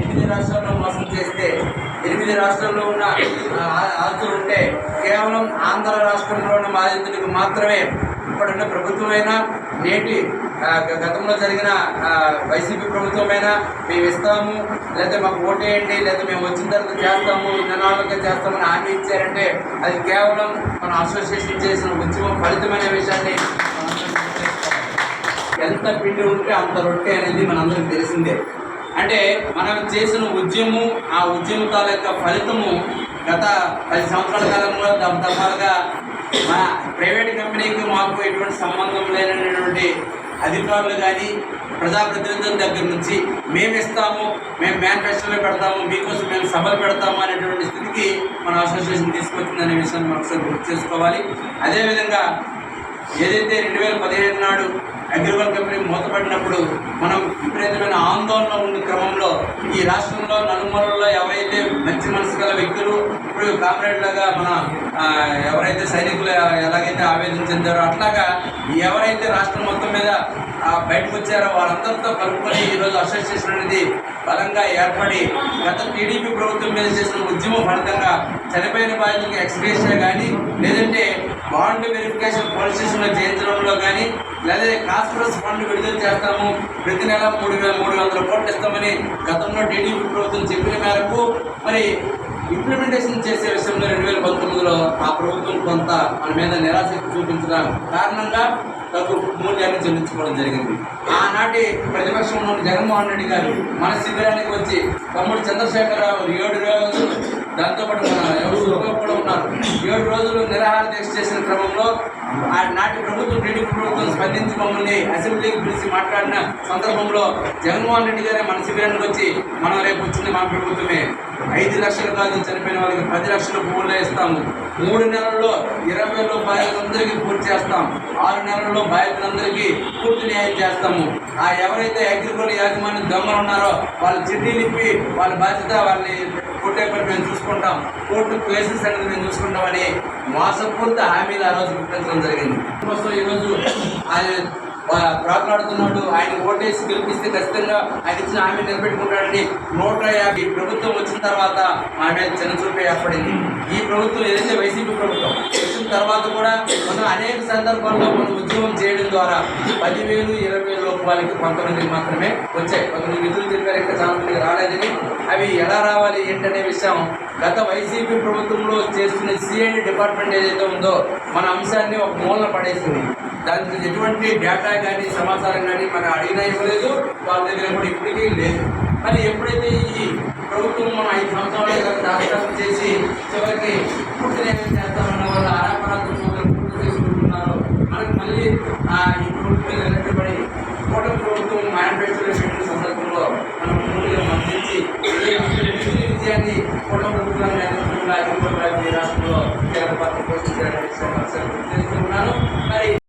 8 రాష్ట్రాల్లో మోసం చేస్తే 8 రాష్ట్రాల్లో ఉన్న ఆస్తులు ఉంటే కేవలం ఆంధ్ర రాష్ట్రంలో ఉన్న బాధితులకు మాత్రమే ఇప్పుడున్న ప్రభుత్వమైనా నేటి గతంలో జరిగిన వైసీపీ ప్రభుత్వమైనా మేము ఇస్తాము, లేదా మాకు ఓటేయండి, లేదా మేము వచ్చిన తర్వాత చేస్తాము, ఇన్నాళ్ళుగా చేస్తామని హామీ ఇచ్చారంటే అది కేవలం మన అసోసియేషన్ చేసిన ఉద్యమం ఫలితమైన విషయాన్ని ఎంత పిండి ఉంటే అంత రొట్టె అనేది మనందరికీ తెలిసిందే. అంటే మనం చేసిన ఉద్యమం, ఆ ఉద్యమ తాలూకా ఫలితము గత 10 సంవత్సరాల కాలంలో దఫాలుగా మన ప్రైవేట్ కంపెనీకి మాకు ఎటువంటి సంబంధం లేనటువంటి అధికారులు కానీ ప్రజాప్రతినిధుల దగ్గర నుంచి మేము ఇస్తాము, మేము మేనిఫెస్టోలో పెడతాము, మీకోసం మేము సభలు పెడతాము అనేటువంటి స్థితికి మన అసోసియేషన్ తీసుకొచ్చిందనే విషయాన్ని మనం ఒకసారి గుర్తు చేసుకోవాలి. అదేవిధంగా ఏదైతే 2017 నాడు అగ్రికల్చర్ కంపెనీ మూతపడినప్పుడు మనం విపరీతమైన ఆందోళన ఉన్న క్రమంలో ఈ రాష్ట్రంలో నలుమూలల్లో ఎవరైతే మంచి మనసు గల వ్యక్తులు ఇప్పుడు కామ్రేడ్ లాగా మన ఎవరైతే సైనికులు ఎలాగైతే ఆవేదన చెందారో అట్లాగా ఎవరైతే రాష్ట్రం మొత్తం మీద బయటకు వచ్చారో వాళ్ళందరితో కలుపుకొని ఈరోజు అసోసియేషన్ అనేది బలంగా ఏర్పడి గత టీడీపీ ప్రభుత్వం మీద చేసిన ఉద్యమం ఫలితంగా చనిపోయిన బాధితులకు ఎక్స్గ్రేషియా కానీ, లేదంటే బాండ్ వెరిఫికేషన్ పోలీస్ స్టేషన్లో చేయించడంలో కానీ, లేదా కాస్పరస్ ఫండ్ విడుదల చేస్తాము, ప్రతి నెల 300 కోట్లు ఇస్తామని గతంలో టీడీపీ ప్రభుత్వం చెప్పిన మేరకు మరి ఇంప్లిమెంటేషన్ చేసే విషయంలో 2019లో ఆ ప్రభుత్వం కొంత మన మీద నిరాశక్తి చూపించడం కారణంగా తగు మూల్యాన్ని చెల్లించుకోవడం జరిగింది. ఆనాటి ప్రతిపక్షంలో ఉన్న జగన్మోహన్ రెడ్డి గారు మన శిబిరానికి వచ్చి తమ్ముడు చంద్రశేఖరరావు 7 రోజులు, దాంతోపాటు మన ఎవరు కూడా ఉన్నారు, 7 రోజులు నిరాహార దీక్ష చేసిన క్రమంలో నాటి ప్రభుత్వం టీడీపీ ప్రభుత్వం స్పందించి మమ్మల్ని అసెంబ్లీకి పిలిచి మాట్లాడిన సందర్భంలో జగన్మోహన్ రెడ్డి గారే మన శిబిరానికి వచ్చి మనం రేపు వచ్చింది మన ప్రభుత్వమే 5 లక్షలు కాదు, చనిపోయిన వాళ్ళకి 10 లక్షల భూములు ఇస్తాము, 3 నెలల్లో 20,000 బాధితులందరికీ పూర్తి చేస్తాం, 6 నెలల్లో బాధితులందరికీ పూర్తి న్యాయం చేస్తాము, ఆ ఎవరైతే అగ్రికల్చర్ యాజమాన్య దొంగలు ఉన్నారో వాళ్ళ చిట్టీలు ఇప్పి వాళ్ళ బాధ్యత వాళ్ళని కొట్టే పని మేము చూసుకుంటాం, కోర్టు కేసెస్ అనేది మేము చూసుకుంటామని మోసపూరిత హామీలు ఆ రోజు గుర్తించడం జరిగింది. కోసం ఈరోజు ఆయన ప్రాకులాడుతున్నాడు, ఆయన ఓటేసి గెలిపిస్తే ఖచ్చితంగా ఆయన ఇచ్చిన హామీ నిలబెట్టుకుంటాడని 150 ప్రభుత్వం వచ్చిన తర్వాత ఆమె చిన్నచూపు ఏర్పడింది. ఈ ప్రభుత్వం ఏదైతే వైసీపీ ప్రభుత్వం వచ్చిన తర్వాత కూడా మనం అనేక సందర్భాల్లో మనం ఉద్యమం చేయడం ద్వారా 10,000, 20,000 వాళ్ళకి కొంతమందికి మాత్రమే వచ్చాయి. కొంతమంది నిధులు చెప్పారు, ఇంకా చాలా మందికి రాలేదని. అవి ఎలా రావాలి ఏంటనే విషయం గత వైసీపీ ప్రభుత్వంలో చేస్తున్న సిఐడి డిపార్ట్మెంట్ ఏదైతే ఉందో మన అంశాన్ని ఒక మూలన పడేస్తుంది. దానికి ఎటువంటి డేటా కానీ సమాచారం కానీ మనం అడిగినా ఇవ్వలేదు, వాళ్ళ దగ్గర కూడా ఇప్పటికీ లేదు. మరి ఎప్పుడైతే ఈ ప్రభుత్వం మనం 5 సంవత్సరాలుగా రాష్ట్రాలు చేసి చివరికి పూర్తి న్యాయం చేస్తామన్న వాళ్ళ ఆరాపరాలు పూర్తి చేసుకుంటున్నారో మనకు మళ్ళీ